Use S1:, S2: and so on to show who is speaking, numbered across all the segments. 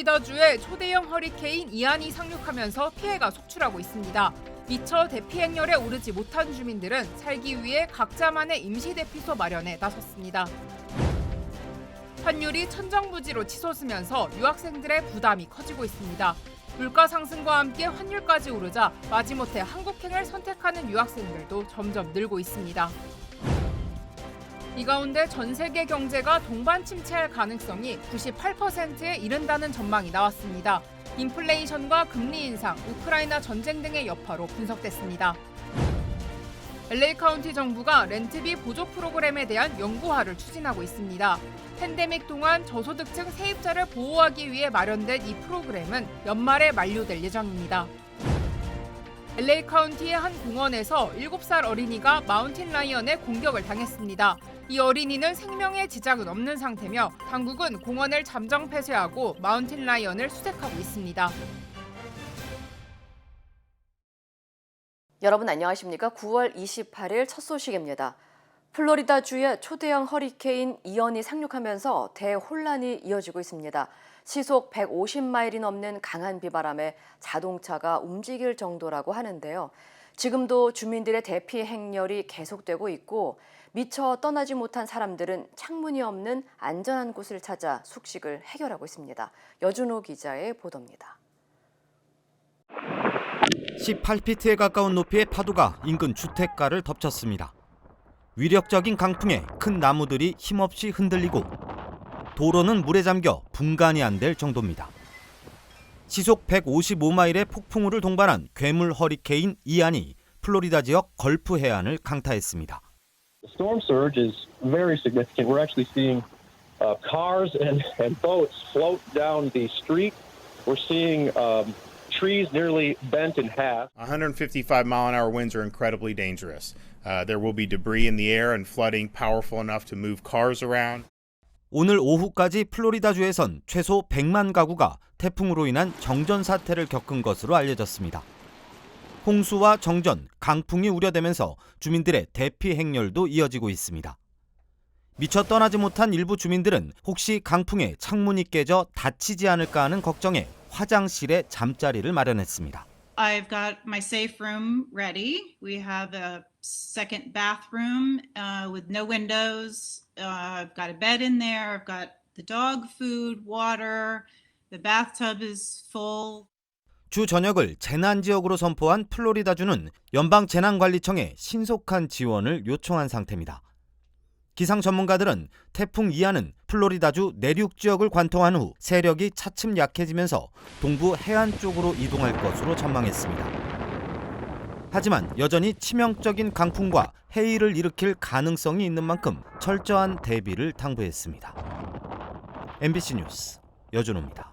S1: 플로리다주에 초대형 허리케인 이안이 상륙하면서 피해가 속출하고 있습니다. 미처 대피 행렬에 오르지 못한 주민들은 살기 위해 각자만의 임시 대피소 마련에 나섰습니다. 환율이 천정부지로 치솟으면서 유학생들의 부담이 커지고 있습니다. 물가 상승과 함께 환율까지 오르자 마지못해 한국행을 선택하는 유학생들도 점점 늘고 있습니다. 이 가운데 전 세계 경제가 동반 침체할 가능성이 98%에 이른다는 전망이 나왔습니다. 인플레이션과 금리 인상, 우크라이나 전쟁 등의 여파로 분석됐습니다. LA 카운티 정부가 렌트비 보조 프로그램에 대한 연구화를 추진하고 있습니다. 팬데믹 동안 저소득층 세입자를 보호하기 위해 마련된 이 프로그램은 연말에 만료될 예정입니다. LA 카운티의 한 공원에서 7살 어린이가 마운틴 라이언의 공격을 당했습니다. 이 어린이는 생명에 지장은 없는 상태며 당국은 공원을 잠정 폐쇄하고 마운틴 라이언을 수색하고 있습니다.
S2: 여러분 안녕하십니까? 9월 28일 첫 소식입니다. 플로리다주에 초대형 허리케인 이언이 상륙하면서 대혼란이 이어지고 있습니다. 시속 150마일이 넘는 강한 비바람에 자동차가 움직일 정도라고 하는데요. 지금도 주민들의 대피 행렬이 계속되고 있고 미처 떠나지 못한 사람들은 창문이 없는 안전한 곳을 찾아 숙식을 해결하고 있습니다. 여준호 기자의 보도입니다.
S3: 18피트에 가까운 높이의 파도가 인근 주택가를 덮쳤습니다. 위력적인 강풍에 큰 나무들이 힘없이 흔들리고 도로는 물에 잠겨 분간이 안 될 정도입니다. 시속 155마일의 폭풍우를 동반한 괴물 허리케인 이안이 플로리다 지역 걸프 해안을 강타했습니다.
S4: The storm surge is very significant. We're actually seeing cars and boats float down the street. We're seeing trees nearly bent in half.
S5: 155-mile-an-hour winds are incredibly dangerous. There will be debris in the air and flooding powerful enough to move cars around.
S3: 오늘 오후까지 플로리다주에선 최소 100만 가구가 태풍으로 인한 정전 사태를 겪은 것으로 알려졌습니다. 홍수와 정전, 강풍이 우려되면서 주민들의 대피 행렬도 이어지고 있습니다. 미처 떠나지 못한 일부 주민들은 혹시 강풍에 창문이 깨져 다치지 않을까 하는 걱정에 화장실에 잠자리를 마련했습니다.
S6: I've got my safe room ready. We have a second bathroom with no windows. I've got a bed in there. I've got the dog food, water. The bathtub is full.
S3: 주 전역을 재난지역으로 선포한 플로리다주는 연방재난관리청에 신속한 지원을 요청한 상태입니다. 기상 전문가들은 태풍 이안은 플로리다주 내륙 지역을 관통한 후 세력이 차츰 약해지면서 동부 해안 쪽으로 이동할 것으로 전망했습니다. 하지만 여전히 치명적인 강풍과 해일을 일으킬 가능성이 있는 만큼 철저한 대비를 당부했습니다. MBC 뉴스 여준호입니다.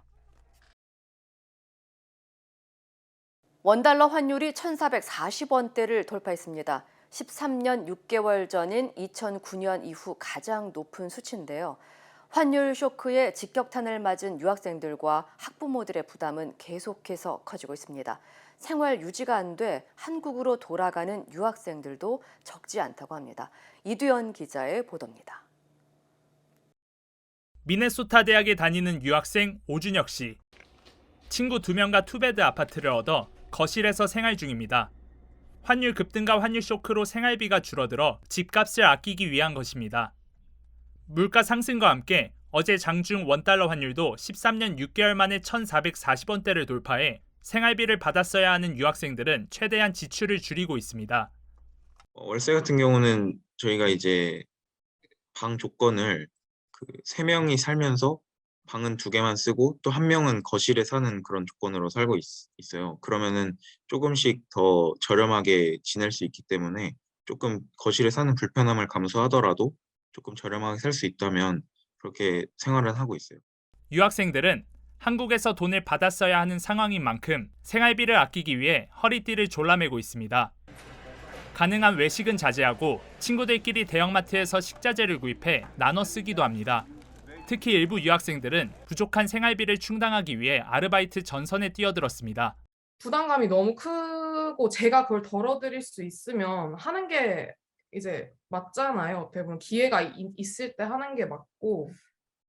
S2: 원달러 환율이 1,440원대를 돌파했습니다. 13년 6개월 전인 2009년 이후 가장 높은 수치인데요. 환율 쇼크에 직격탄을 맞은 유학생들과 학부모들의 부담은 계속해서 커지고 있습니다. 생활 유지가 안 돼 한국으로 돌아가는 유학생들도 적지 않다고 합니다. 이두연 기자의 보도입니다.
S7: 미네소타 대학에 다니는 유학생 오준혁 씨. 친구 2명과 투베드 아파트를 얻어 거실에서 생활 중입니다. 환율 급등과 환율 쇼크로 생활비가 줄어들어 집값을 아끼기 위한 것입니다. 물가 상승과 함께 어제 장중 원달러 환율도 13년 6개월 만에 1,440원대를 돌파해 생활비를 받았어야 하는 유학생들은 최대한 지출을 줄이고 있습니다.
S8: 월세 같은 경우는 저희가 이제 방 조건을 3명이 살면서 방은 2개만 쓰고 또 1명은 거실에 사는 그런 조건으로 살고 있어요. 그러면은 조금씩 더 저렴하게 지낼 수 있기 때문에 조금 거실에 사는 불편함을 감수하더라도 조금 저렴하게 살 수 있다면 그렇게 생활을 하고 있어요.
S7: 유학생들은 한국에서 돈을 받았어야 하는 상황인 만큼 생활비를 아끼기 위해 허리띠를 졸라매고 있습니다. 가능한 외식은 자제하고 친구들끼리 대형마트에서 식자재를 구입해 나눠 쓰기도 합니다. 특히 일부 유학생들은 부족한 생활비를 충당하기 위해 아르바이트 전선에 뛰어들었습니다.
S9: 부담감이 너무 크고 제가 그걸 덜어드릴 수 있으면 하는 게 이제 맞잖아요. 대부분 기회가 있을 때 하는 게 맞고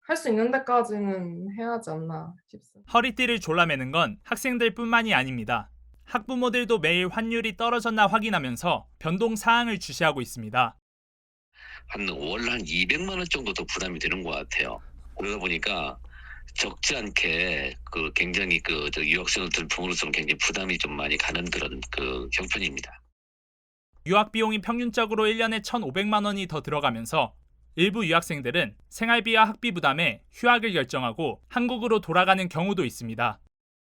S9: 할 수 있는 데까지는 해야 하지 않나 싶습니다.
S7: 허리띠를 졸라매는 건 학생들뿐만이 아닙니다. 학부모들도 매일 환율이 떨어졌나 확인하면서 변동 사항을 주시하고 있습니다.
S10: 월 한 200만 원 정도 더 부담이 되는 것 같아요. 그러다 보니까 적지 않게 굉장히 유학생을 들 부모로서는 굉장히 부담이 좀 많이 가는 그런 형편입니다.
S7: 유학 비용이 평균적으로 1년에 1,500만 원이 더 들어가면서 일부 유학생들은 생활비와 학비 부담에 휴학을 결정하고 한국으로 돌아가는 경우도 있습니다.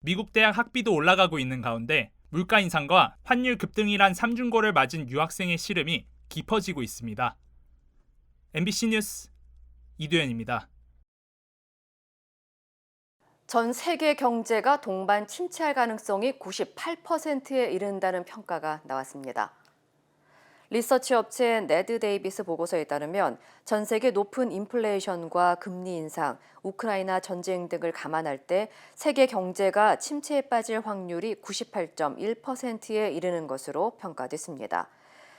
S7: 미국 대학 학비도 올라가고 있는 가운데 물가 인상과 환율 급등이란 삼중고를 맞은 유학생의 시름이 깊어지고 있습니다. MBC 뉴스 이두현입니다.
S2: 전 세계 경제가 동반 침체할 가능성이 98%에 이른다는 평가가 나왔습니다. 리서치 업체 네드 데이비스 보고서에 따르면 전 세계 높은 인플레이션과 금리 인상, 우크라이나 전쟁 등을 감안할 때 세계 경제가 침체에 빠질 확률이 98.1%에 이르는 것으로 평가됐습니다.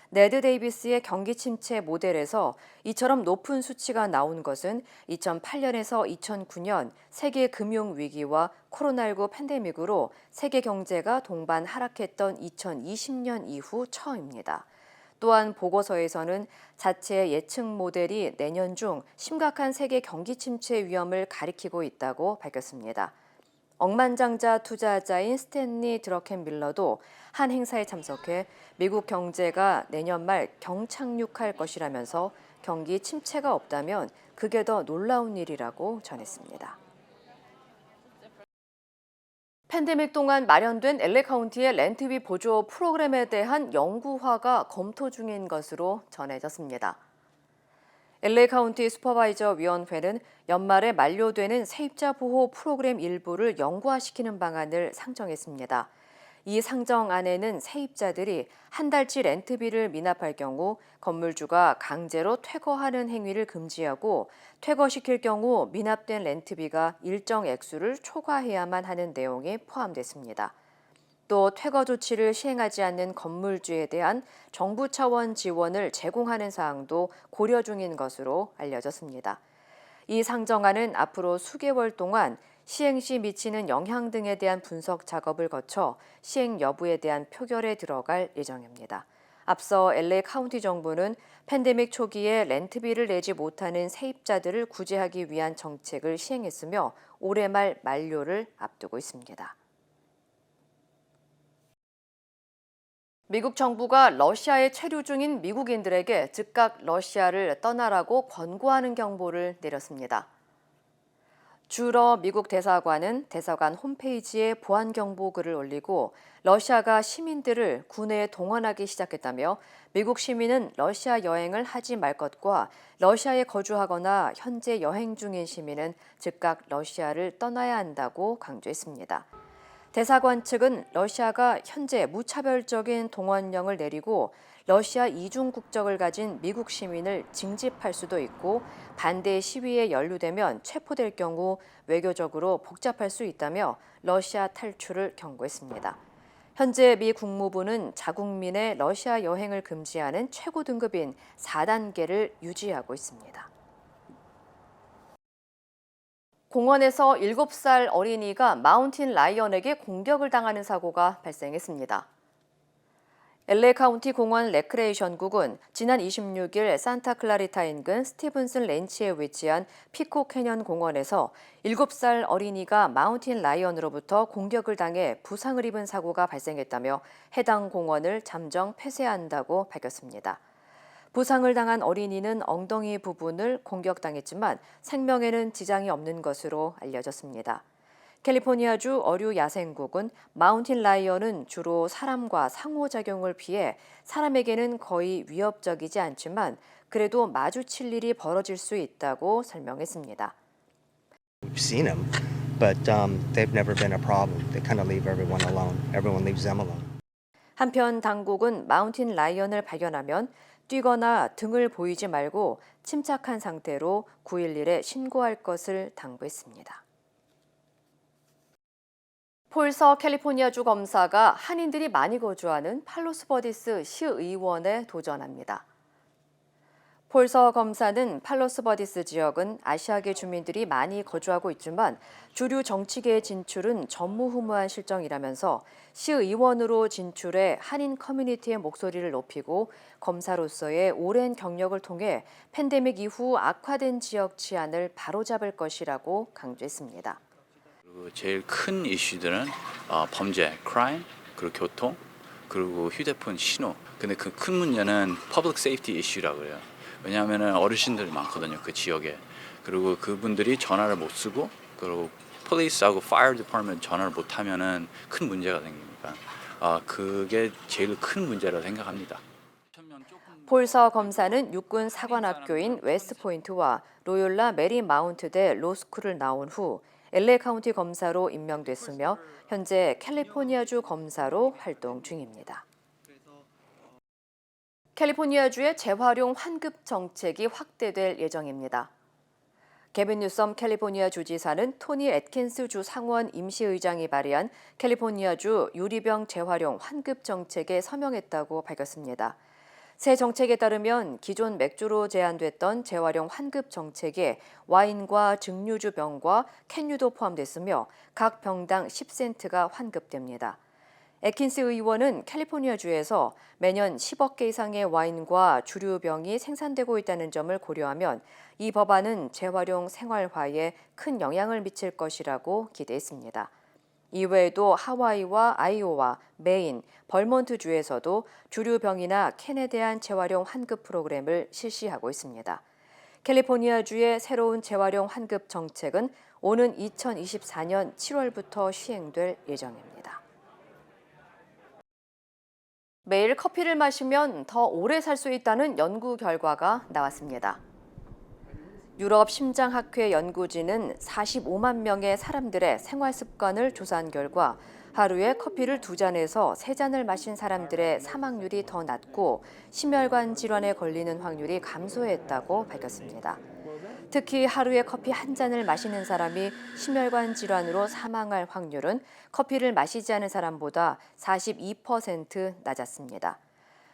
S2: 네드 데이비스의 경기 침체 모델에서 이처럼 높은 수치가 나온 것은 2008년에서 2009년 세계 금융 위기와 코로나19 팬데믹으로 세계 경제가 동반 하락했던 2020년 이후 처음입니다. 또한 보고서에서는 자체 예측 모델이 내년 중 심각한 세계 경기 침체 위험을 가리키고 있다고 밝혔습니다. 억만장자 투자자인 스탠리 드러켄밀러도 한 행사에 참석해 미국 경제가 내년 말 경착륙할 것이라면서 경기 침체가 없다면 그게 더 놀라운 일이라고 전했습니다. 팬데믹 동안 마련된 LA 카운티의 렌트비 보조 프로그램에 대한 연구화가 검토 중인 것으로 전해졌습니다. LA 카운티 슈퍼바이저 위원회는 연말에 만료되는 세입자 보호 프로그램 일부를 영구화시키는 방안을 상정했습니다. 이 상정안에는 세입자들이 한 달치 렌트비를 미납할 경우 건물주가 강제로 퇴거하는 행위를 금지하고 퇴거시킬 경우 미납된 렌트비가 일정 액수를 초과해야만 하는 내용이 포함됐습니다. 또 퇴거 조치를 시행하지 않는 건물주에 대한 정부 차원 지원을 제공하는 사항도 고려 중인 것으로 알려졌습니다. 이 상정안은 앞으로 수개월 동안 시행 시 미치는 영향 등에 대한 분석 작업을 거쳐 시행 여부에 대한 표결에 들어갈 예정입니다. 앞서 LA 카운티 정부는 팬데믹 초기에 렌트비를 내지 못하는 세입자들을 구제하기 위한 정책을 시행했으며 올해 말 만료를 앞두고 있습니다. 미국 정부가 러시아에 체류 중인 미국인들에게 즉각 러시아를 떠나라고 권고하는 경보를 내렸습니다. 주러 미국 대사관은 대사관 홈페이지에 보안 경보 글을 올리고 러시아가 시민들을 군에 동원하기 시작했다며 미국 시민은 러시아 여행을 하지 말 것과 러시아에 거주하거나 현재 여행 중인 시민은 즉각 러시아를 떠나야 한다고 강조했습니다. 대사관 측은 러시아가 현재 무차별적인 동원령을 내리고 러시아 이중 국적을 가진 미국 시민을 징집할 수도 있고 반대 시위에 연루되면 체포될 경우 외교적으로 복잡할 수 있다며 러시아 탈출을 경고했습니다. 현재 미 국무부는 자국민의 러시아 여행을 금지하는 최고 등급인 4단계를 유지하고 있습니다. 공원에서 7살 어린이가 마운틴 라이언에게 공격을 당하는 사고가 발생했습니다. LA 카운티 공원 레크레이션국은 지난 26일 산타클라리타 인근 스티븐슨 렌치에 위치한 피코 캐년 공원에서 7살 어린이가 마운틴 라이언으로부터 공격을 당해 부상을 입은 사고가 발생했다며 해당 공원을 잠정 폐쇄한다고 밝혔습니다. 부상을 당한 어린이는 엉덩이 부분을 공격당했지만 생명에는 지장이 없는 것으로 알려졌습니다. 캘리포니아주 어류야생국은 마운틴 라이언은 주로 사람과 상호작용을 피해 사람에게는 거의 위협적이지 않지만 그래도 마주칠 일이 벌어질 수 있다고 설명했습니다.
S11: We've seen them, but they've never been a problem. They kind of leave everyone alone. Everyone leaves them alone.
S2: 한편 당국은 마운틴 라이언을 발견하면 뛰거나 등을 보이지 말고 침착한 상태로 911에 신고할 것을 당부했습니다. 폴서 캘리포니아주 검사가 한인들이 많이 거주하는 팔로스버디스 시의원에 도전합니다. 폴서 검사는 팔로스버디스 지역은 아시아계 주민들이 많이 거주하고 있지만 주류 정치계의 진출은 전무후무한 실정이라면서 시의원으로 진출해 한인 커뮤니티의 목소리를 높이고 검사로서의 오랜 경력을 통해 팬데믹 이후 악화된 지역 치안을 바로잡을 것이라고 강조했습니다.
S12: 제일 큰 이슈들은 범죄, crime, 그리고 교통, 그리고 휴대폰 신호. 근데 그 큰 문제는 public safety issue라고 그래요. 왜냐하면 어르신들이 많거든요, 그 지역에. 그리고 그분들이 전화를 못 쓰고, 그리고 police하고 fire department 전화를 못 하면은 큰 문제가 생기니까 그게 제일 큰 문제라고 생각합니다.
S2: 폴서 검사는 육군 사관학교인 웨스트포인트와 로욜라 메리마운트대 로스쿨을 나온 후 LA 카운티 검사로 임명됐으며 현재 캘리포니아주 검사로 활동 중입니다. 캘리포니아주의 재활용 환급 정책이 확대될 예정입니다. 게빈 뉴섬 캘리포니아 주지사는 토니 애킨스 주 상원 임시의장이 발의한 캘리포니아주 유리병 재활용 환급 정책에 서명했다고 밝혔습니다. 새 정책에 따르면 기존 맥주로 제한됐던 재활용 환급 정책에 와인과 증류주 병과 캔유도 포함됐으며 각 병당 10센트가 환급됩니다. 애킨스 의원은 캘리포니아주에서 매년 10억 개 이상의 와인과 주류병이 생산되고 있다는 점을 고려하면 이 법안은 재활용 생활화에 큰 영향을 미칠 것이라고 기대했습니다. 이외에도 하와이와 아이오와, 메인, 벌몬트주에서도 주류병이나 캔에 대한 재활용 환급 프로그램을 실시하고 있습니다. 캘리포니아주의 새로운 재활용 환급 정책은 오는 2024년 7월부터 시행될 예정입니다. 매일 커피를 마시면 더 오래 살 수 있다는 연구 결과가 나왔습니다. 유럽 심장학회 연구진은 45만 명의 사람들의 생활 습관을 조사한 결과 하루에 커피를 2잔에서 3잔을 마신 사람들의 사망률이 더 낮고 심혈관 질환에 걸리는 확률이 감소했다고 밝혔습니다. 특히 하루에 커피 1잔을 마시는 사람이 심혈관 질환으로 사망할 확률은 커피를 마시지 않은 사람보다 42% 낮았습니다.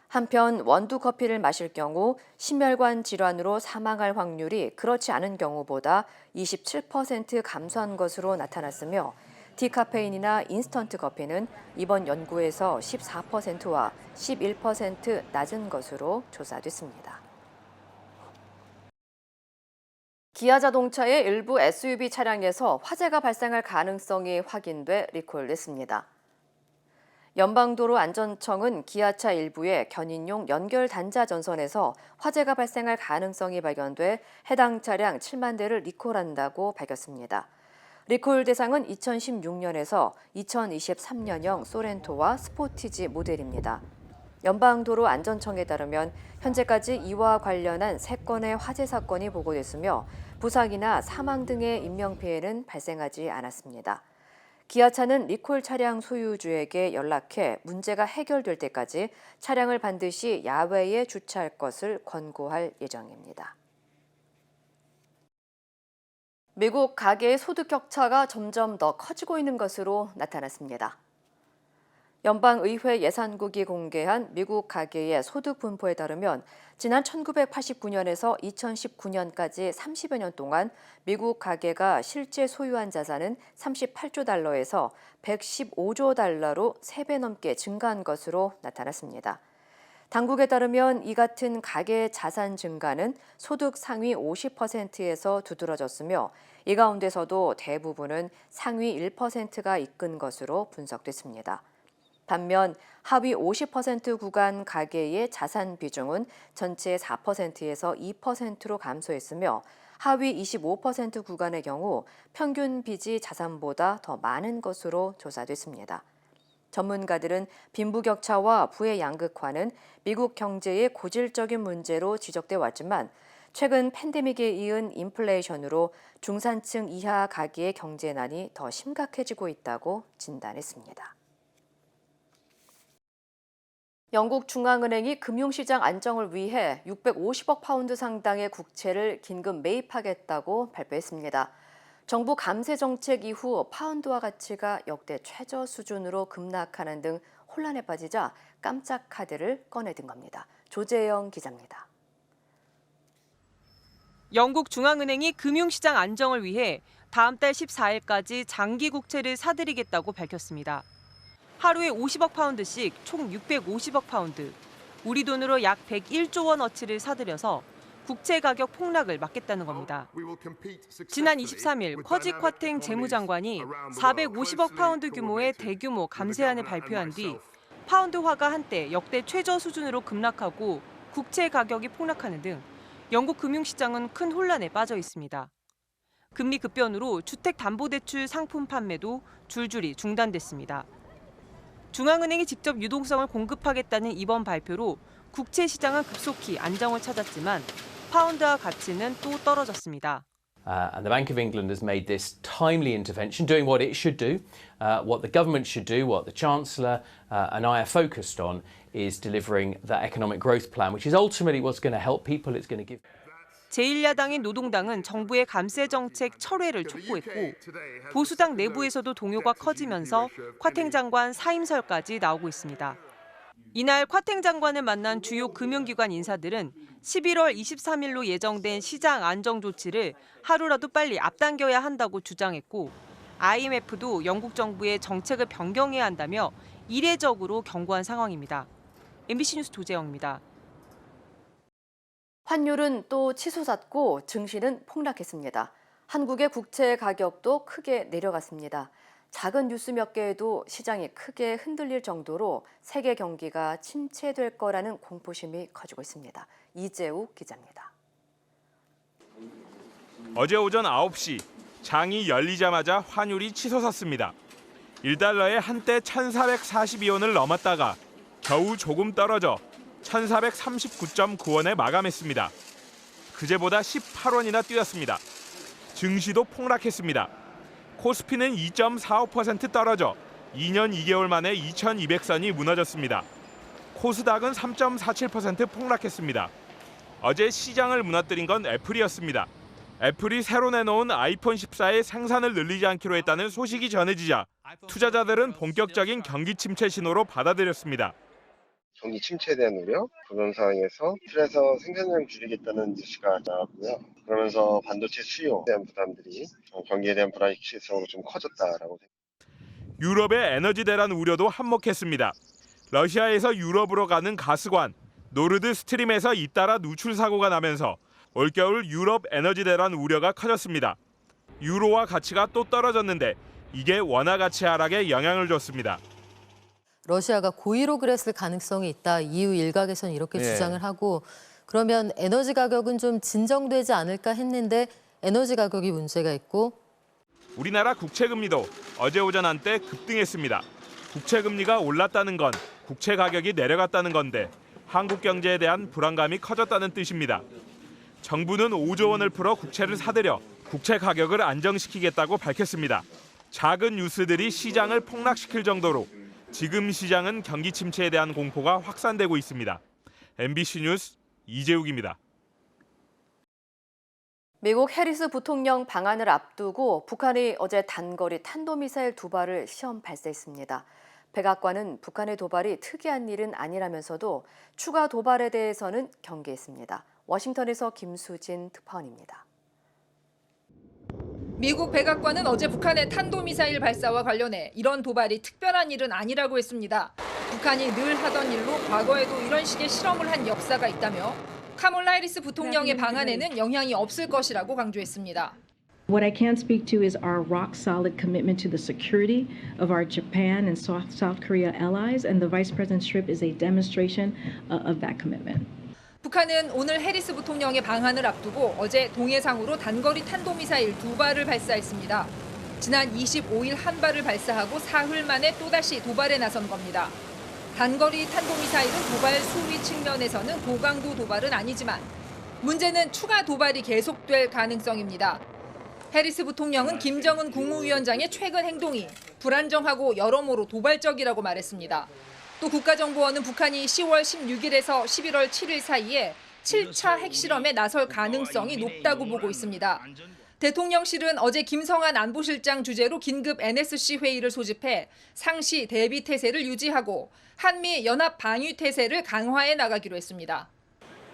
S2: 한편 원두 커피를 마실 경우 심혈관 질환으로 사망할 확률이 그렇지 않은 경우보다 27% 감소한 것으로 나타났으며 디카페인이나 인스턴트 커피는 이번 연구에서 14%와 11% 낮은 것으로 조사됐습니다. 기아 자동차의 일부 SUV 차량에서 화재가 발생할 가능성이 확인돼 리콜됐습니다. 연방도로안전청은 기아차 일부의 견인용 연결 단자 전선에서 화재가 발생할 가능성이 발견돼 해당 차량 7만 대를 리콜한다고 밝혔습니다. 리콜 대상은 2016년에서 2023년형 소렌토와 스포티지 모델입니다. 연방도로안전청에 따르면 현재까지 이와 관련한 3건의 화재 사건이 보고됐으며 부상이나 사망 등의 인명피해는 발생하지 않았습니다. 기아차는 리콜 차량 소유주에게 연락해 문제가 해결될 때까지 차량을 반드시 야외에 주차할 것을 권고할 예정입니다. 미국 가계의 소득 격차가 점점 더 커지고 있는 것으로 나타났습니다. 연방의회 예산국이 공개한 미국 가계의 소득 분포에 따르면 지난 1989년에서 2019년까지 30여 년 동안 미국 가계가 실제 소유한 자산은 38조 달러에서 115조 달러로 3배 넘게 증가한 것으로 나타났습니다. 당국에 따르면 이 같은 가계 자산 증가는 소득 상위 50%에서 두드러졌으며 이 가운데서도 대부분은 상위 1%가 이끈 것으로 분석됐습니다. 반면 하위 50% 구간 가계의 자산 비중은 전체 4%에서 2%로 감소했으며 하위 25% 구간의 경우 평균 빚이 자산보다 더 많은 것으로 조사됐습니다. 전문가들은 빈부격차와 부의 양극화는 미국 경제의 고질적인 문제로 지적돼 왔지만 최근 팬데믹에 이은 인플레이션으로 중산층 이하 가계의 경제난이 더 심각해지고 있다고 진단했습니다. 영국 중앙은행이 금융시장 안정을 위해 650억 파운드 상당의 국채를 긴급 매입하겠다고 발표했습니다. 정부 감세 정책 이후 파운드화 가치가 역대 최저 수준으로 급락하는 등 혼란에 빠지자 깜짝 카드를 꺼내든 겁니다. 조재영 기자입니다.
S13: 영국 중앙은행이 금융시장 안정을 위해 다음 달 14일까지 장기 국채를 사들이겠다고 밝혔습니다. 하루에 50억 파운드씩 총 650억 파운드, 우리 돈으로 약 101조 원어치를 사들여서 국채 가격 폭락을 막겠다는 겁니다. 지난 23일 커지 쿼팅 재무장관이 450억 파운드 규모의 대규모 감세안을 발표한 뒤 파운드화가 한때 역대 최저 수준으로 급락하고 국채 가격이 폭락하는 등 영국 금융시장은 큰 혼란에 빠져 있습니다. 금리 급변으로 주택담보대출 상품 판매도 줄줄이 중단됐습니다. 중앙은행이 직접 유동성을 공급하겠다는 이번 발표로 국채 시장은 급속히 안정을 찾았지만 파운드화 가치는 또 떨어졌습니다.
S14: And the Bank of England has made this timely intervention, doing what it should do, what the government should do, what the Chancellor and I are focused on is delivering that economic growth plan, which is ultimately what's going to help people. It's going to give.
S13: 제1야당인 노동당은 정부의 감세 정책 철회를 촉구했고 보수당 내부에서도 동요가 커지면서 쿼팅 장관 사임설까지 나오고 있습니다. 이날 쿼팅 장관을 만난 주요 금융기관 인사들은 11월 23일로 예정된 시장 안정 조치를 하루라도 빨리 앞당겨야 한다고 주장했고 IMF도 영국 정부의 정책을 변경해야 한다며 이례적으로 경고한 상황입니다. MBC 뉴스 도재영입니다.
S2: 환율은 또 치솟았고 증시는 폭락했습니다. 한국의 국채 가격도 크게 내려갔습니다. 작은 뉴스 몇 개에도 시장이 크게 흔들릴 정도로 세계 경기가 침체될 거라는 공포심이 커지고 있습니다. 이재욱 기자입니다.
S15: 어제 오전 9시 장이 열리자마자 환율이 치솟았습니다. 1달러에 한때 1,442원을 넘었다가 겨우 조금 떨어져 1,439.9원에 마감했습니다. 그제보다 18원이나 뛰었습니다. 증시도 폭락했습니다. 코스피는 2.45% 떨어져 2년 2개월 만에 2,200선이 무너졌습니다. 코스닥은 3.47% 폭락했습니다. 어제 시장을 무너뜨린 건 애플이었습니다. 애플이 새로 내놓은 아이폰 14의 생산을 늘리지 않기로 했다는 소식이 전해지자 투자자들은 본격적인 경기 침체 신호로 받아들였습니다.
S16: 경기 침체에 대한 우려, 그런 상황에서 틀에서 생산량을 줄이겠다는 뉴스가 나왔고요. 그러면서 반도체 수요에 대한 부담들이 경기에 대한 불확실성으로 좀 커졌다라고 생각합니다.
S15: 유럽의 에너지 대란 우려도 한몫했습니다. 러시아에서 유럽으로 가는 가스관, 노르드 스트림에서 잇따라 누출 사고가 나면서 올겨울 유럽 에너지 대란 우려가 커졌습니다. 유로화 가치가 또 떨어졌는데 이게 원화 가치 하락에 영향을 줬습니다.
S17: 러시아가 고의로 그랬을 가능성이 있다. EU 일각에서는 이렇게 주장을 하고 그러면 에너지 가격은 좀 진정되지 않을까 했는데 에너지 가격이 문제가 있고
S15: 우리나라 국채금리도 어제 오전 한때 급등했습니다. 국채금리가 올랐다는 건 국채 가격이 내려갔다는 건데 한국 경제에 대한 불안감이 커졌다는 뜻입니다. 정부는 5조 원을 풀어 국채를 사들여 국채 가격을 안정시키겠다고 밝혔습니다. 작은 뉴스들이 시장을 폭락시킬 정도로 지금 시장은 경기 침체에 대한 공포가 확산되고 있습니다. MBC 뉴스 이재욱입니다.
S2: 미국 해리스 부통령 방한을 앞두고 북한이 어제 단거리 탄도미사일 2발을 시험 발사했습니다. 백악관은 북한의 도발이 특이한 일은 아니라면서도 추가 도발에 대해서는 경계했습니다. 워싱턴에서 김수진 특파원입니다.
S1: 미국 백악관은 어제 북한의 탄도미사일 발사와 관련해 이런 도발이 특별한 일은 아니라고 했습니다. 북한이 늘 하던 일로 과거에도 이런 식의 실험을 한 역사가 있다며 카몰라 해리스 부통령의 방안에는 영향이 없을 것이라고 강조했습니다.
S18: What I can speak to is our rock-solid commitment to the security of our Japan and South Korea allies, and the Vice President's trip is a demonstration of that commitment.
S1: 북한은 오늘 해리스 부통령의 방한을 앞두고 어제 동해상으로 단거리 탄도미사일 2발을 발사했습니다. 지난 25일 한 발을 발사하고 사흘 만에 또다시 도발에 나선 겁니다. 단거리 탄도미사일은 도발 수위 측면에서는 고강도 도발은 아니지만 문제는 추가 도발이 계속될 가능성입니다. 해리스 부통령은 김정은 국무위원장의 최근 행동이 불안정하고 여러모로 도발적이라고 말했습니다. 또 국가정보원은 북한이 10월 16일에서 11월 7일 사이에 7차 핵실험에 나설 가능성이 높다고 보고 있습니다. 대통령실은 어제 김성한 안보실장 주재로 긴급 NSC 회의를 소집해 상시 대비 태세를 유지하고 한미 연합 방위 태세를 강화해 나가기로 했습니다.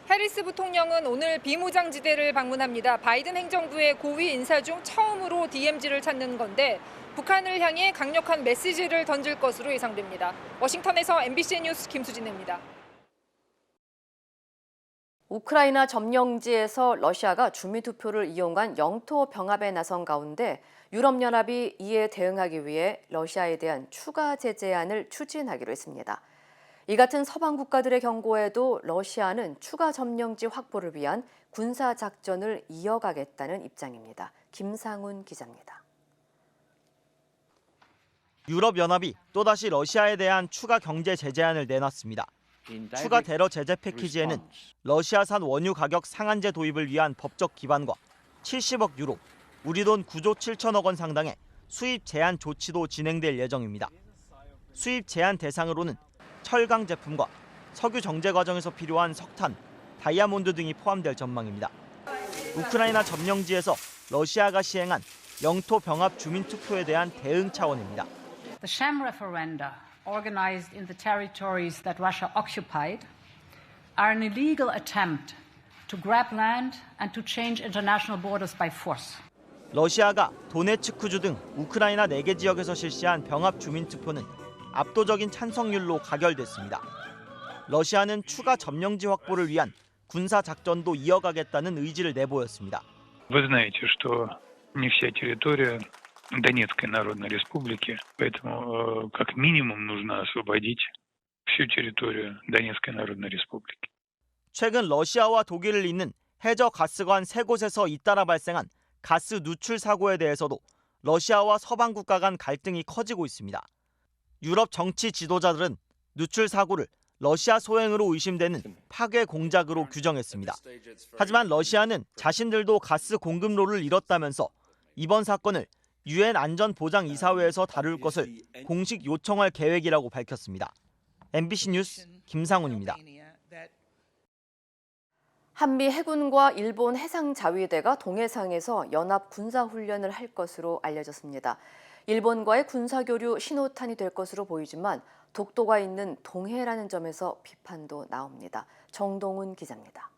S19: 해리스 부통령은 오늘 비무장지대를 방문합니다. 바이든 행정부의 고위 인사 중 처음으로 DMZ를 찾는 건데 북한을 향해 강력한 메시지를 던질 것으로 예상됩니다. 워싱턴에서 MBC 뉴스 김수진입니다.
S2: 우크라이나 점령지에서 러시아가 주민투표를 이용한 영토 병합에 나선 가운데 유럽연합이 이에 대응하기 위해 러시아에 대한 추가 제재안을 추진하기로 했습니다. 이 같은 서방 국가들의 경고에도 러시아는 추가 점령지 확보를 위한 군사작전을 이어가겠다는 입장입니다. 김상훈 기자입니다.
S20: 유럽연합이 또다시 러시아에 대한 추가 경제 제재안을 내놨습니다. 추가 대러 제재 패키지에는 러시아산 원유 가격 상한제 도입을 위한 법적 기반과 70억 유로, 우리 돈 9조 7천억 원 상당의 수입 제한 조치도 진행될 예정입니다. 수입 제한 대상으로는 철강 제품과 석유 정제 과정에서 필요한 석탄, 다이아몬드 등이 포함될 전망입니다. 우크라이나 점령지에서 러시아가 시행한 영토 병합 주민 투표에 대한 대응 차원입니다.
S21: The sham referenda organized in the territories that Russia occupied are an illegal attempt to grab land and to change international borders by force.
S20: 러시아가 도네츠크주 등 우크라이나 4개 지역에서 실시한 병합 주민 투표는 압도적인 찬성률로 가결됐습니다. 러시아는 추가 점령지 확보를 위한 군사 작전도 이어가겠다는 의지를 내보였습니다.
S22: Вы знаете, что не вся территория Донецкой Народной Республики, поэтому как минимум нужно освободить всю территорию Донецкой Народной Республики.
S20: 최근 러시아와 독일을 잇는 해저 가스관 3곳에서 잇따라 발생한 가스 누출 사고에 대해서도 러시아와 서방 국가 간 갈등이 커지고 있습니다. 유럽 정치 지도자들은 누출 사고를 러시아 소행으로 의심되는 파괴 공작으로 규정했습니다. 하지만 러시아는 자신들도 가스 공급로를 잃었다면서 이번 사건을 유엔 안전보장이사회에서 다룰 것을 공식 요청할 계획이라고 밝혔습니다. MBC 뉴스 김상훈입니다.
S2: 한미 해군과 일본 해상자위대가 동해상에서 연합 군사훈련을 할 것으로 알려졌습니다. 일본과의 군사교류 신호탄이 될 것으로 보이지만 독도가 있는 동해라는 점에서 비판도 나옵니다. 정동훈 기자입니다.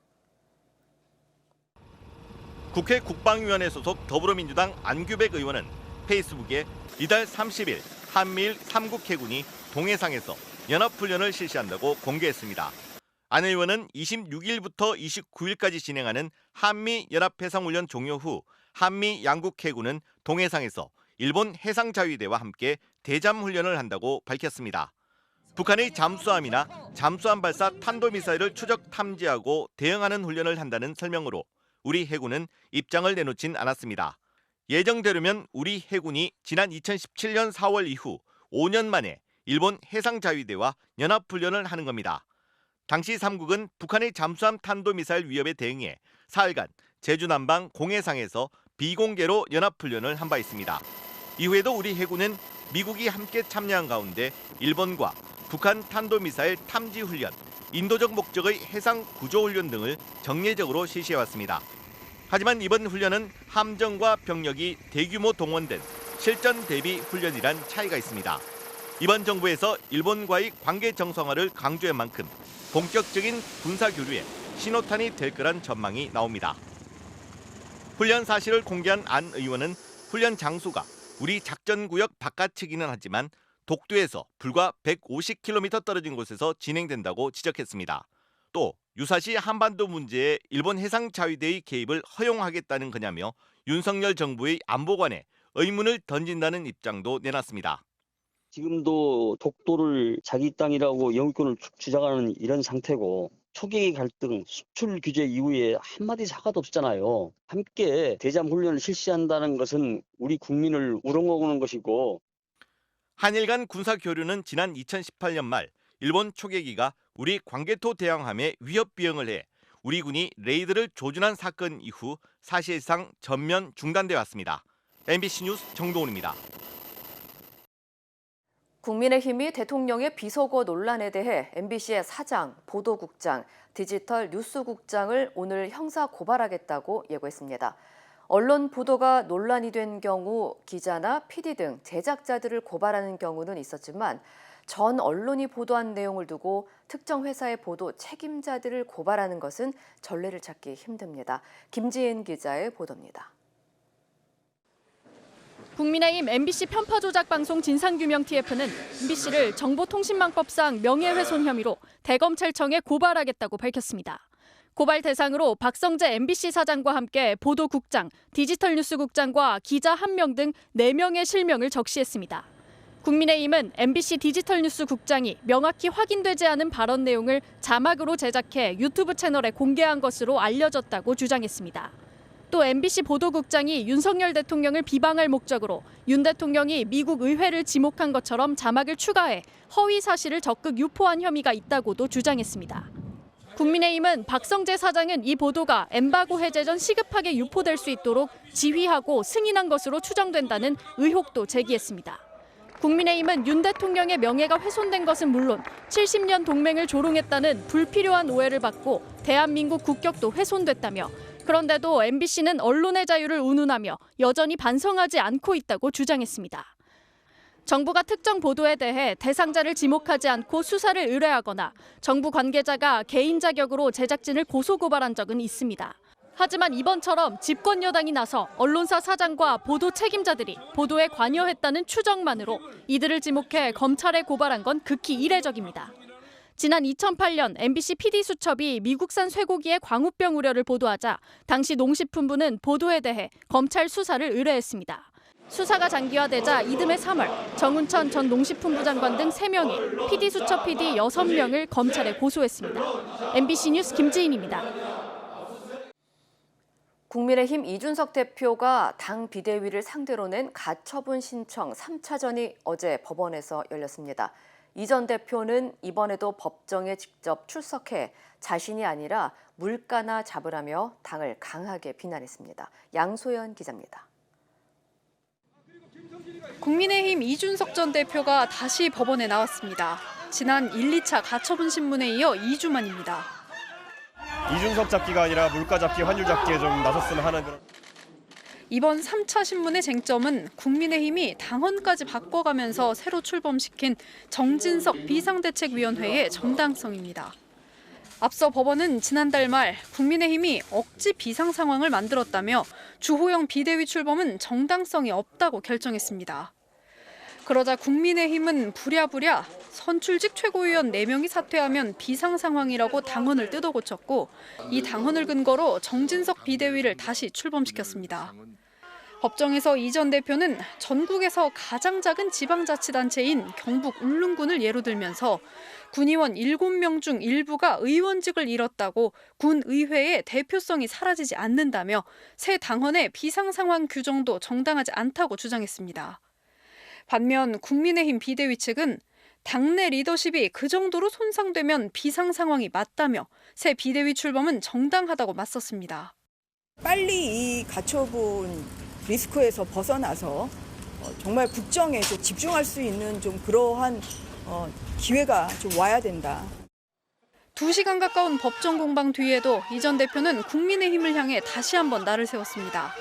S23: 국회 국방위원회 소속 더불어민주당 안규백 의원은 페이스북에 이달 30일 한미일 3국 해군이 동해상에서 연합훈련을 실시한다고 공개했습니다. 안 의원은 26일부터 29일까지 진행하는 한미 연합해상훈련 종료 후 한미 양국 해군은 동해상에서 일본 해상자위대와 함께 대잠훈련을 한다고 밝혔습니다. 북한의 잠수함이나 잠수함 발사 탄도미사일을 추적 탐지하고 대응하는 훈련을 한다는 설명으로 우리 해군은 입장을 내놓진 않았습니다. 예정대로면 우리 해군이 지난 2017년 4월 이후 5년 만에 일본 해상자위대와 연합훈련을 하는 겁니다. 당시 3국은 북한의 잠수함 탄도미사일 위협에 대응해 사흘간 제주 남방 공해상에서 비공개로 연합훈련을 한 바 있습니다. 이후에도 우리 해군은 미국이 함께 참여한 가운데 일본과 북한 탄도미사일 탐지훈련, 인도적 목적의 해상 구조훈련 등을 정례적으로 실시해왔습니다. 하지만 이번 훈련은 함정과 병력이 대규모 동원된 실전 대비 훈련이란 차이가 있습니다. 이번 정부에서 일본과의 관계 정상화를 강조한 만큼 본격적인 군사교류에 신호탄이 될 거란 전망이 나옵니다. 훈련 사실을 공개한 안 의원은 훈련 장소가 우리 작전구역 바깥이기는 하지만 독도에서 불과 150km 떨어진 곳에서 진행된다고 지적했습니다. 또 유사시 한반도 문제에 일본 해상자위대의 개입을 허용하겠다는 거냐며 윤석열 정부의 안보관에 의문을 던진다는 입장도 내놨습니다.
S24: 지금도 독도를 자기 땅이라고 영유권을 주장하는 이런 상태고 초기 갈등, 수출 규제 이후에 한마디 사과도 없잖아요. 함께 대잠 훈련을 실시한다는 것은 우리 국민을 우롱먹는 것이고.
S23: 한일 간 군사 교류는 지난 2018년 말 일본 초계기가 우리 광개토 대항함에 위협 비행을 해 우리 군이 레이드를 조준한 사건 이후 사실상 전면 중단돼 왔습니다. MBC 뉴스 정동훈입니다.
S2: 국민의힘이 대통령의 비속어 논란에 대해 MBC의 사장, 보도국장, 디지털 뉴스국장을 오늘 형사 고발하겠다고 예고했습니다. 언론 보도가 논란이 된 경우 기자나 PD 등 제작자들을 고발하는 경우는 있었지만 전 언론이 보도한 내용을 두고 특정 회사의 보도 책임자들을 고발하는 것은 전례를 찾기 힘듭니다. 김지은 기자의 보도입니다.
S3: 국민의힘 MBC 편파 조작 방송 진상규명 TF는 MBC를 정보통신망법상 명예훼손 혐의로 대검찰청에 고발하겠다고 밝혔습니다. 고발 대상으로 박성재 MBC 사장과 함께 보도국장, 디지털뉴스국장과 기자 1명 등 4명의 실명을 적시했습니다. 국민의힘은 MBC 디지털뉴스국장이 명확히 확인되지 않은 발언 내용을 자막으로 제작해 유튜브 채널에 공개한 것으로 알려졌다고 주장했습니다. 또 MBC 보도국장이 윤석열 대통령을 비방할 목적으로 윤 대통령이 미국 의회를 지목한 것처럼 자막을 추가해 허위 사실을 적극 유포한 혐의가 있다고도 주장했습니다. 국민의힘은 박성재 사장은 이 보도가 엠바고 해제 전 시급하게 유포될 수 있도록 지휘하고 승인한 것으로 추정된다는 의혹도 제기했습니다. 국민의힘은 윤 대통령의 명예가 훼손된 것은 물론 70년 동맹을 조롱했다는 불필요한 오해를 받고 대한민국 국격도 훼손됐다며 그런데도 MBC는 언론의 자유를 운운하며 여전히 반성하지 않고 있다고 주장했습니다. 정부가 특정 보도에 대해 대상자를 지목하지 않고 수사를 의뢰하거나 정부 관계자가 개인 자격으로 제작진을 고소고발한 적은 있습니다. 하지만 이번처럼 집권 여당이 나서 언론사 사장과 보도 책임자들이 보도에 관여했다는 추정만으로 이들을 지목해 검찰에 고발한 건 극히 이례적입니다. 지난 2008년 MBC PD수첩이 미국산 쇠고기의 광우병 우려를 보도하자 당시 농식품부는 보도에 대해 검찰 수사를 의뢰했습니다. 수사가 장기화되자 이듬해 3월 정운천 전 농식품부 장관 등 3명이 PD수첩 PD 6명을 검찰에 고소했습니다. MBC 뉴스 김지인입니다.
S2: 국민의힘 이준석 대표가 당 비대위를 상대로 낸 가처분 신청 3차전이 어제 법원에서 열렸습니다. 이 전 대표는 이번에도 법정에 직접 출석해 자신이 아니라 물가나 잡으라며 당을 강하게 비난했습니다. 양소연 기자입니다.
S4: 국민의힘 이준석 전 대표가 다시 법원에 나왔습니다. 지난 1, 2차 가처분 신문에 이어 2주 만입니다.
S5: 이준석 잡기가 아니라 물가 잡기, 환율 잡기에 좀 나섰으면 하는 그런.
S4: 이번 3차 신문의 쟁점은 국민의힘이 당헌까지 바꿔가면서 새로 출범시킨 정진석 비상대책위원회의 정당성입니다. 앞서 법원은 지난달 말 국민의힘이 억지 비상 상황을 만들었다며 주호영 비대위 출범은 정당성이 없다고 결정했습니다. 그러자 국민의힘은 부랴부랴 선출직 최고위원 4명이 사퇴하면 비상 상황이라고 당헌을 뜯어고쳤고 이 당헌을 근거로 정진석 비대위를 다시 출범시켰습니다. 법정에서 이 전 대표는 전국에서 가장 작은 지방자치단체인 경북 울릉군을 예로 들면서 군의원 7명 중 일부가 의원직을 잃었다고 군 의회의 대표성이 사라지지 않는다며 새 당헌의 비상상황 규정도 정당하지 않다고 주장했습니다. 반면 국민의힘 비대위 측은 당내 리더십이 그 정도로 손상되면 비상 상황이 맞다며 새 비대위 출범은 정당하다고 맞섰습니다.
S6: 빨리 이 가처분 리스크에서 벗어나서 정말 국정에 좀 집중할 수 있는 좀 그러한 기회가 좀 와야 된다.
S4: 2시간 가까운 법정 공방 뒤에도 이 전 대표는 국민의힘을 향해 다시 한번 날을 세웠습니다.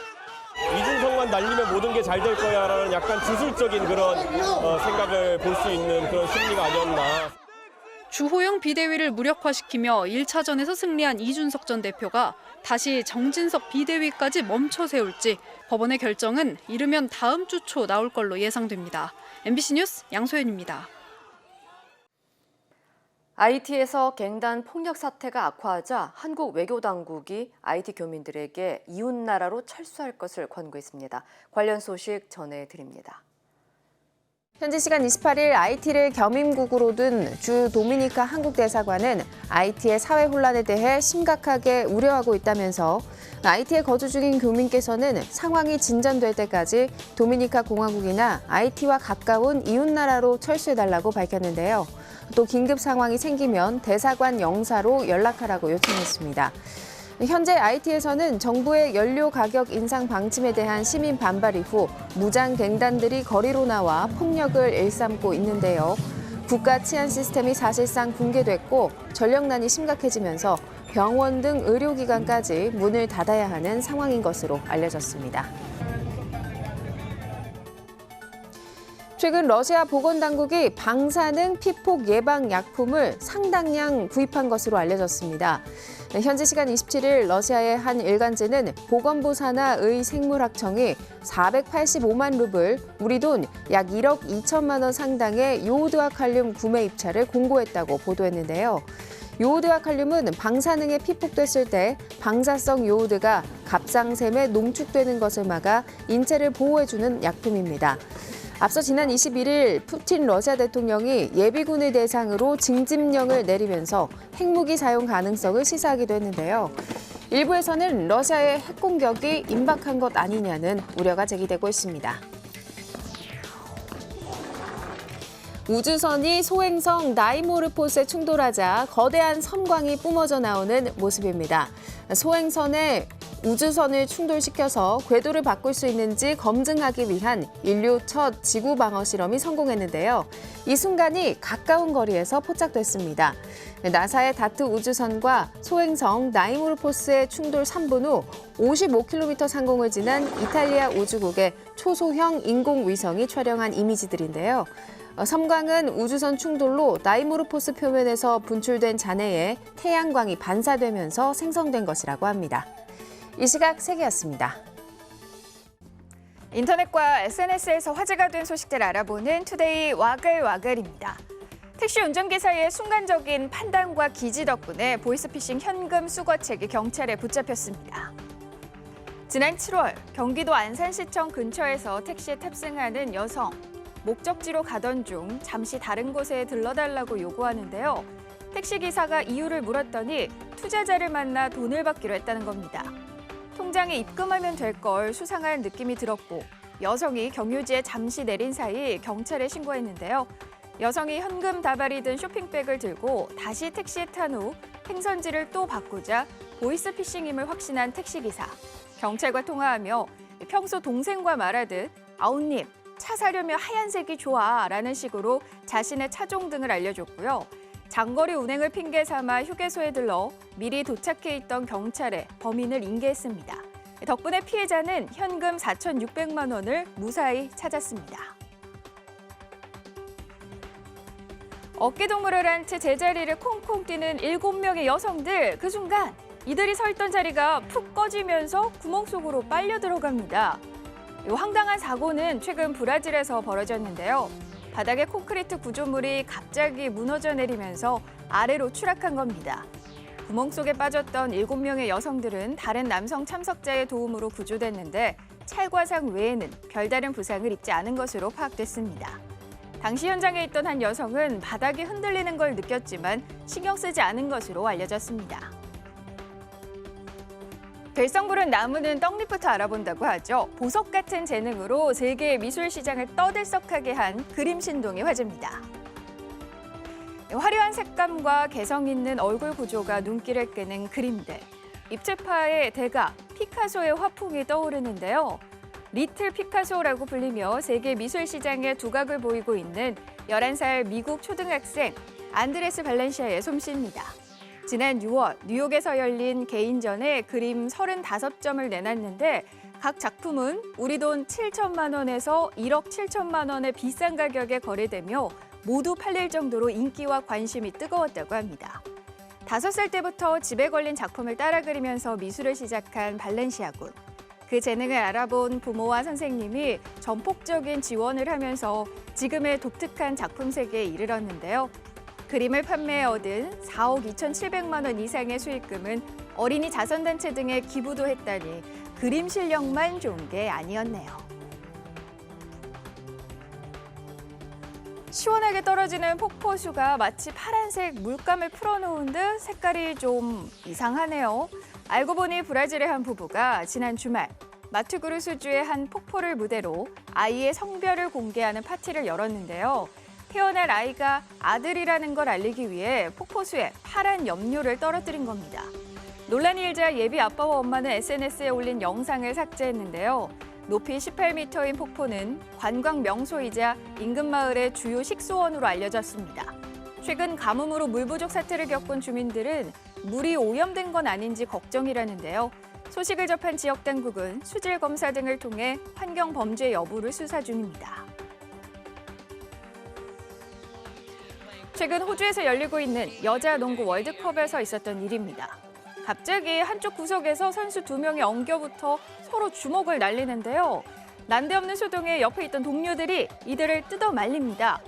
S5: 이준석만 날리면 모든 게 잘 될 거야라는 약간 주술적인 그런 생각을 볼 수 있는 그런 심리가 아니었나.
S4: 주호영 비대위를 무력화시키며 1차전에서 승리한 이준석 전 대표가 다시 정진석 비대위까지 멈춰 세울지 법원의 결정은 이르면 다음 주 초 나올 걸로 예상됩니다. MBC 뉴스 양소연입니다.
S2: IT에서 갱단 폭력 사태가 악화하자 한국 외교당국이 IT 교민들에게 이웃나라로 철수할 것을 권고했습니다. 관련 소식 전해드립니다.
S25: 현지 시간 28일 IT를 겸임국으로 둔 주 도미니카 한국대사관은 IT의 사회 혼란에 대해 심각하게 우려하고 있다면서 IT에 거주 중인 교민께서는 상황이 진전될 때까지 도미니카 공화국이나 IT와 가까운 이웃나라로 철수해달라고 밝혔는데요. 또 긴급 상황이 생기면 대사관 영사로 연락하라고 요청했습니다. 현재 IT에서는 정부의 연료 가격 인상 방침에 대한 시민 반발 이후 무장 갱단들이 거리로 나와 폭력을 일삼고 있는데요. 국가 치안 시스템이 사실상 붕괴됐고 전력난이 심각해지면서 병원 등 의료기관까지 문을 닫아야 하는 상황인 것으로 알려졌습니다. 최근 러시아 보건당국이 방사능 피폭 예방 약품을 상당량 구입한 것으로 알려졌습니다. 현지 시간 27일 러시아의 한 일간지는 보건부 산하의 생물학청이 485만 루블, 우리 돈 약 1억 2천만 원 상당의 요오드와 칼륨 구매 입찰을 공고했다고 보도했는데요. 요오드와 칼륨은 방사능에 피폭됐을 때 방사성 요오드가 갑상샘에 농축되는 것을 막아 인체를 보호해주는 약품입니다. 앞서 지난 21일 푸틴 러시아 대통령이 예비군을 대상으로 징집령을 내리면서 핵무기 사용 가능성을 시사하기도 했는데요. 일부에서는 러시아의 핵 공격이 임박한 것 아니냐는 우려가 제기되고 있습니다. 우주선이 소행성 나이모르포스에 충돌하자 거대한 섬광이 뿜어져 나오는 모습입니다. 소행선에 우주선을 충돌시켜서 궤도를 바꿀 수 있는지 검증하기 위한 인류 첫 지구 방어 실험이 성공했는데요. 이 순간이 가까운 거리에서 포착됐습니다. 나사의 다트 우주선과 소행성 나이모르포스의 충돌 3분 후 55km 상공을 지난 이탈리아 우주국의 초소형 인공위성이 촬영한 이미지들인데요. 섬광은 우주선 충돌로 나이모르포스 표면에서 분출된 잔해에 태양광이 반사되면서 생성된 것이라고 합니다. 이 시각 세계였습니다.
S7: 인터넷과 SNS에서 화제가 된 소식들 알아보는 투데이 와글와글입니다. 택시 운전기사의 순간적인 판단과 기지 덕분에 보이스피싱 현금 수거책이 경찰에 붙잡혔습니다. 지난 7월 경기도 안산시청 근처에서 택시에 탑승하는 여성. 목적지로 가던 중 잠시 다른 곳에 들러달라고 요구하는데요. 택시기사가 이유를 물었더니 투자자를 만나 돈을 받기로 했다는 겁니다. 통장에 입금하면 될 걸 수상한 느낌이 들었고 여성이 경유지에 잠시 내린 사이 경찰에 신고했는데요. 여성이 현금 다발이 든 쇼핑백을 들고 다시 택시에 탄 후 행선지를 또 바꾸자 보이스피싱임을 확신한 택시기사. 경찰과 통화하며 평소 동생과 말하듯 아웃님 차 사려면 하얀색이 좋아 라는 식으로 자신의 차종 등을 알려줬고요. 장거리 운행을 핑계 삼아 휴게소에 들러 미리 도착해 있던 경찰에 범인을 인계했습니다. 덕분에 피해자는 현금 4,600만 원을 무사히 찾았습니다. 어깨동무를 한 채 제자리를 콩콩 뛰는 7명의 여성들. 그 순간 이들이 서 있던 자리가 푹 꺼지면서 구멍 속으로 빨려 들어갑니다. 이 황당한 사고는 최근 브라질에서 벌어졌는데요. 바닥에 콘크리트 구조물이 갑자기 무너져 내리면서 아래로 추락한 겁니다. 구멍 속에 빠졌던 7명의 여성들은 다른 남성 참석자의 도움으로 구조됐는데 찰과상 외에는 별다른 부상을 입지 않은 것으로 파악됐습니다. 당시 현장에 있던 한 여성은 바닥이 흔들리는 걸 느꼈지만 신경 쓰지 않은 것으로 알려졌습니다. 될성부른 나무는 떡잎부터 알아본다고 하죠. 보석 같은 재능으로 세계의 미술 시장을 떠들썩하게 한 그림 신동이 화제입니다. 화려한 색감과 개성 있는 얼굴 구조가 눈길을 끄는 그림들. 입체파의 대가 피카소의 화풍이 떠오르는데요. 리틀 피카소라고 불리며 세계 미술 시장의 두각을 보이고 있는 11살 미국 초등학생 안드레스 발렌시아의 솜씨입니다. 지난 6월 뉴욕에서 열린 개인전에 그림 35점을 내놨는데 각 작품은 우리 돈 7천만 원에서 1억 7천만 원의 비싼 가격에 거래되며 모두 팔릴 정도로 인기와 관심이 뜨거웠다고 합니다. 5살 때부터 집에 걸린 작품을 따라 그리면서 미술을 시작한 발렌시아 군. 그 재능을 알아본 부모와 선생님이 전폭적인 지원을 하면서 지금의 독특한 작품 세계에 이르렀는데요. 그림을 판매해 얻은 4억 2,700만 원 이상의 수익금은 어린이 자선단체 등에 기부도 했다니 그림 실력만 좋은 게 아니었네요. 시원하게 떨어지는 폭포수가 마치 파란색 물감을 풀어놓은 듯 색깔이 좀 이상하네요. 알고 보니 브라질의 한 부부가 지난 주말 마투그루스주의 한 폭포를 무대로 아이의 성별을 공개하는 파티를 열었는데요. 태어날 아이가 아들이라는 걸 알리기 위해 폭포수에 파란 염료를 떨어뜨린 겁니다. 논란이 일자 예비 아빠와 엄마는 SNS에 올린 영상을 삭제했는데요. 높이 18m인 폭포는 관광 명소이자 인근 마을의 주요 식수원으로 알려졌습니다. 최근 가뭄으로 물 부족 사태를 겪은 주민들은 물이 오염된 건 아닌지 걱정이라는데요. 소식을 접한 지역 당국은 수질 검사 등을 통해 환경 범죄 여부를 수사 중입니다. 최근 호주에서 열리고 있는 여자 농구 월드컵에서 있었던 일입니다. 갑자기 한쪽 구석에서 선수 2명이 엉겨붙어 서로 주먹을 날리는데요. 난데없는 소동에 옆에 있던 동료들이 이들을 뜯어 말립니다.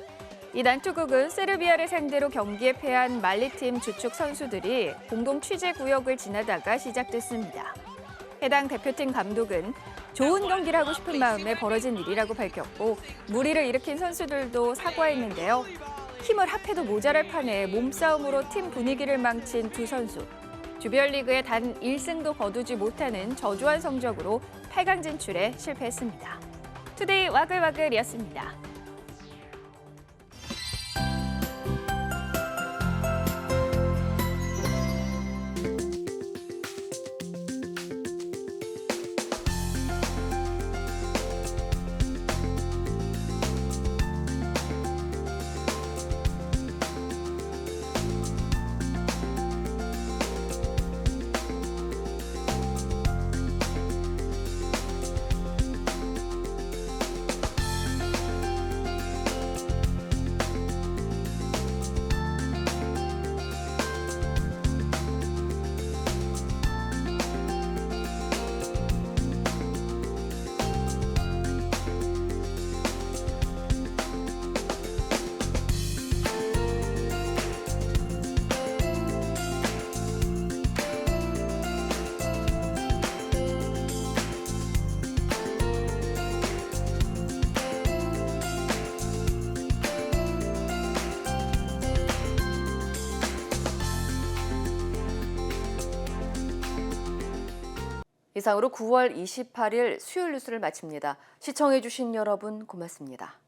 S7: 이 난투극은 세르비아를 상대로 경기에 패한 말리팀 주축 선수들이 공동 취재 구역을 지나다가 시작됐습니다. 해당 대표팀 감독은 좋은 경기를 하고 싶은 마음에 벌어진 일이라고 밝혔고 무리를 일으킨 선수들도 사과했는데요. 힘을 합해도 모자랄 판에 몸싸움으로 팀 분위기를 망친 두 선수. 조별리그에 단 1승도 거두지 못하는 저조한 성적으로 8강 진출에 실패했습니다. 투데이 와글와글이었습니다.
S2: 이상으로 9월 28일 수요일 뉴스를 마칩니다. 시청해주신 여러분 고맙습니다.